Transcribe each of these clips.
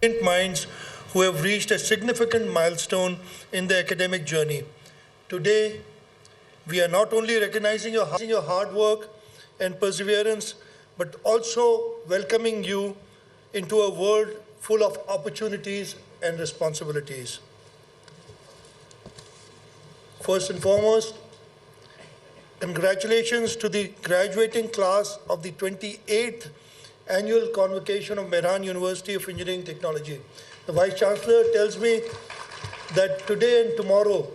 brilliant minds who have reached a significant milestone in their academic journey. Today, we are not only recognizing your hard work and perseverance, but also welcoming you into a world full of opportunities and responsibilities. First and foremost, congratulations to the graduating class of the 28th annual convocation of Mehran University of Engineering Technology. The Vice Chancellor tells me that today and tomorrow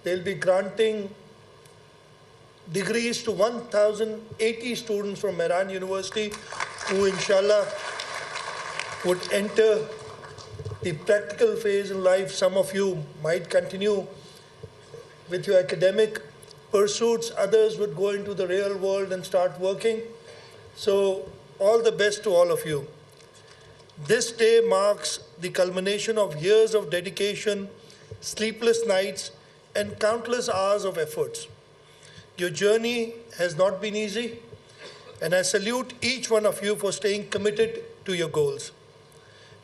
they'll be granting degrees to 1,080 students from Mehran University who inshallah would enter the practical phase in life. Some of you might continue with your academic pursuits, others would go into the real world and start working. So all the best to all of you. This day marks the culmination of years of dedication, sleepless nights, and countless hours of efforts. Your journey has not been easy, and I salute each one of you for staying committed to your goals.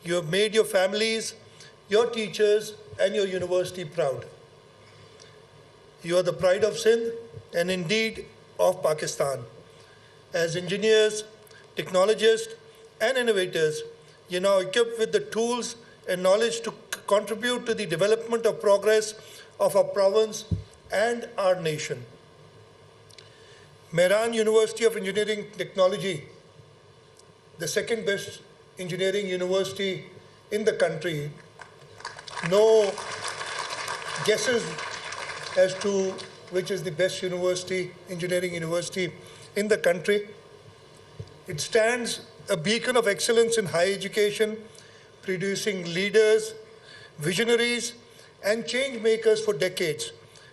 You have made your families, your teachers, and your university proud. You are the pride of Sindh and indeed of Pakistan. As engineers, technologists, and innovators, you're now equipped with the tools and knowledge to contribute to the development of progress of our province and our nation. Mehran University of Engineering Technology, the second best engineering university in the country. No guesses as to which is the best university, engineering university in the country. It stands a beacon of excellence in higher education, producing leaders, visionaries, and change makers for decades.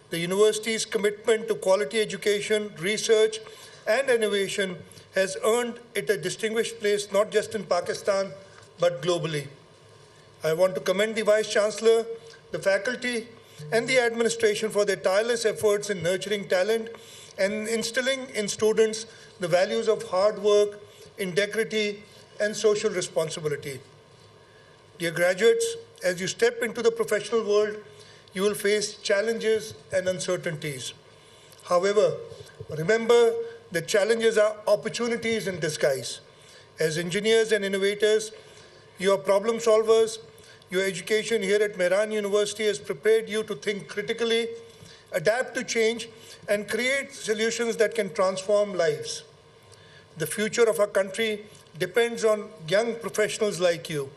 The university's commitment to quality education, research, and innovation has earned it a distinguished place not just in Pakistan, but globally. I want to commend the Vice Chancellor, the faculty, and the administration for their tireless efforts in nurturing talent and instilling in students the values of hard work, integrity, and social responsibility. Dear graduates, as you step into the professional world, you will face challenges and uncertainties. However, remember that challenges are opportunities in disguise. As engineers and innovators, you are problem solvers. Your education here at Mehran University has prepared you to think critically, adapt to change, and create solutions that can transform lives. The future of our country depends on young professionals like you.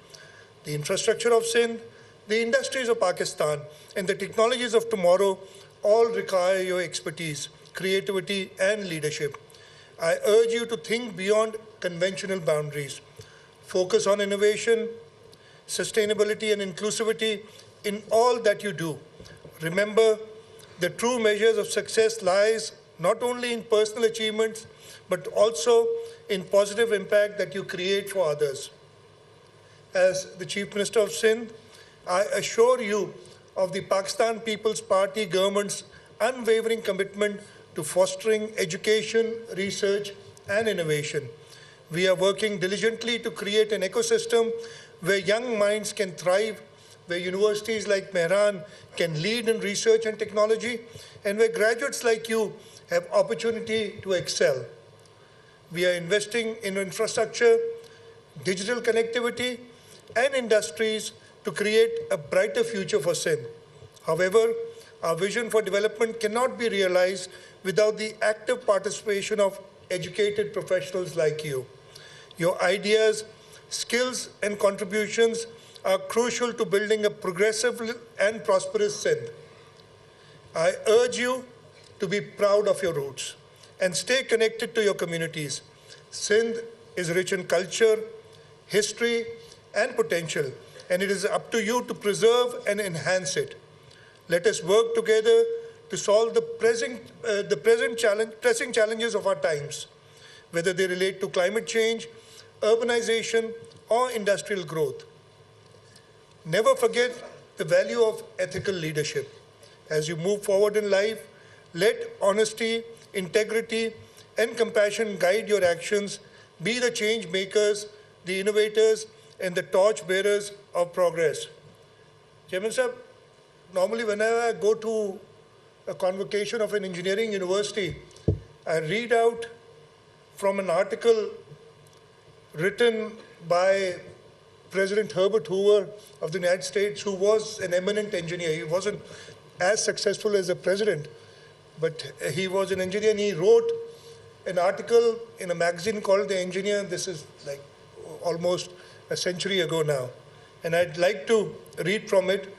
The infrastructure of Sindh, the industries of Pakistan, and the technologies of tomorrow all require your expertise, creativity, and leadership. I urge you to think beyond conventional boundaries. Focus on innovation, sustainability, and inclusivity in all that you do. Remember, the true measures of success lies not only in personal achievements, but also in positive impact that you create for others. As the Chief Minister of Sindh, I assure you of the Pakistan People's Party government's unwavering commitment to fostering education, research, and innovation. We are working diligently to create an ecosystem where young minds can thrive, where universities like Mehran can lead in research and technology, and where graduates like you have opportunity to excel. We are investing in infrastructure, digital connectivity, and industries to create a brighter future for Sindh. However, our vision for development cannot be realized without the active participation of educated professionals like you. Your ideas, skills, and contributions are crucial to building a progressive and prosperous Sindh. I urge you to be proud of your roots and stay connected to your communities. Sindh is rich in culture, history, and potential, and it is up to you to preserve and enhance it. Let us work together to solve the pressing challenges of our times, whether they relate to climate change, urbanization, or industrial growth. Never forget the value of ethical leadership. As you move forward in life, let honesty, integrity, and compassion guide your actions. Be the change makers, the innovators, and the torch bearers of progress. Chairman Sahib, normally whenever I go to a convocation of an engineering university, I read out from an article written by President Herbert Hoover of the United States, who was an eminent engineer. He wasn't as successful as the president, but he was an engineer, and he wrote an article in a magazine called The Engineer. This is like almost a century ago now, and I'd like to read from it.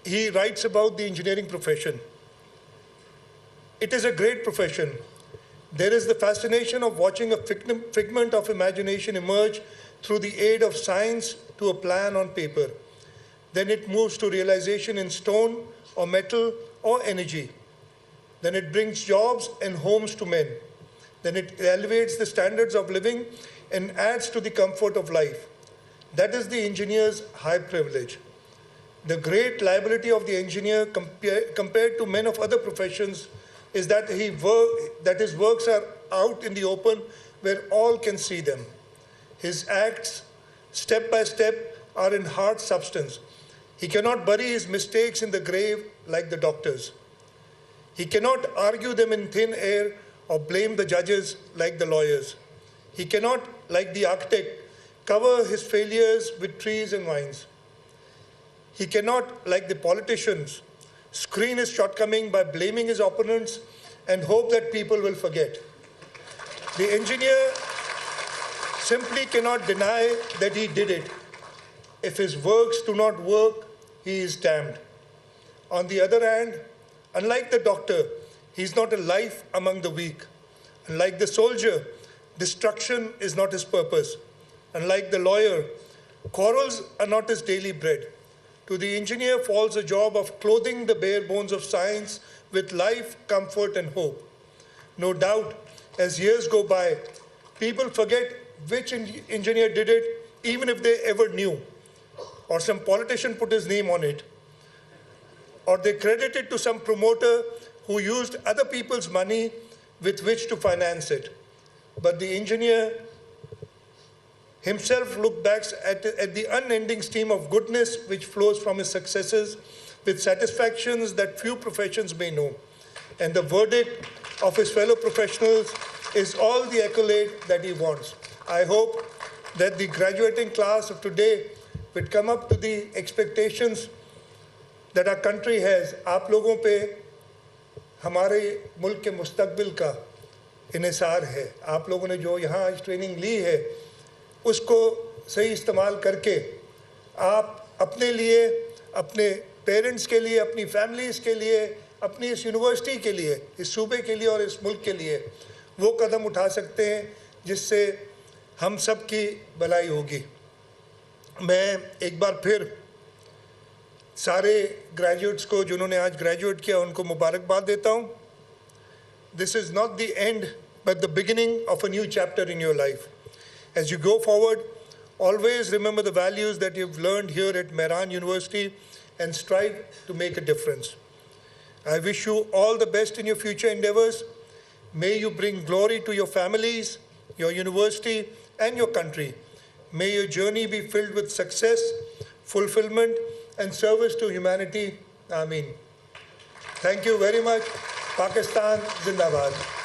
He writes about the engineering profession. It is a great profession. There is the fascination of watching a figment of imagination emerge through the aid of science to a plan on paper. Then it moves to realization in stone or metal or energy. Then it brings jobs and homes to men. Then it elevates the standards of living and adds to the comfort of life. That is the engineer's high privilege. The great liability of the engineer compared to men of other professions is that his works are out in the open where all can see them. His acts, step by step, are in hard substance. He cannot bury his mistakes in the grave like the doctors. He cannot argue them in thin air or blame the judges like the lawyers. He cannot, like the architect, cover his failures with trees and vines. He cannot, like the politicians, screen his shortcoming by blaming his opponents and hope that people will forget. The engineer simply cannot deny that he did it. If his works do not work, he is damned. On the other hand, unlike the doctor, he is not a life among the weak. Unlike the soldier, destruction is not his purpose. Unlike the lawyer, quarrels are not his daily bread. To the engineer falls the job of clothing the bare bones of science with life, comfort, and hope. No doubt, as years go by, people forget which engineer did it, even if they ever knew, or some politician put his name on it, or they credit it to some promoter who used other people's money with which to finance it. But the engineer himself looked back at the unending stream of goodness which flows from his successes with satisfactions that few professions may know. And the verdict of his fellow professionals is all the accolade that he wants. I hope that the graduating class of today will come up to the expectations that our country has. आप लोगों पे हमारे मुल्क के मुस्तकबिल का इन्हिसार है. आप लोगों ने जो यहाँ आज ट्रेनिंग ली है, उसको सही इस्तेमाल करके आप अपने लिए, अपने पेरेंट्स के लिए, अपनी फैमिलीज़ के लिए, अपनी इस यूनिवर्सिटी के लिए, इस सूबे के लिए और इस मुल्क के लिए वो कदम उठा सकते हैं जिससे हम सब की भलाई होगी. मैं एक बार फिर सारे ग्रेजुएट्स को जिन्होंने आज ग्रेजुएट किया उनको मुबारकबाद देता हूँ. This is not the end but the beginning of a new chapter in your life. As you go forward, always remember the values that you've learned here at Mehran University and strive to make a difference. I wish you all the best in your future endeavors. May you bring glory to your families, your university, and your country. May your journey be filled with success, fulfillment, and service to humanity. Ameen. Thank you very much. Pakistan Zindabad.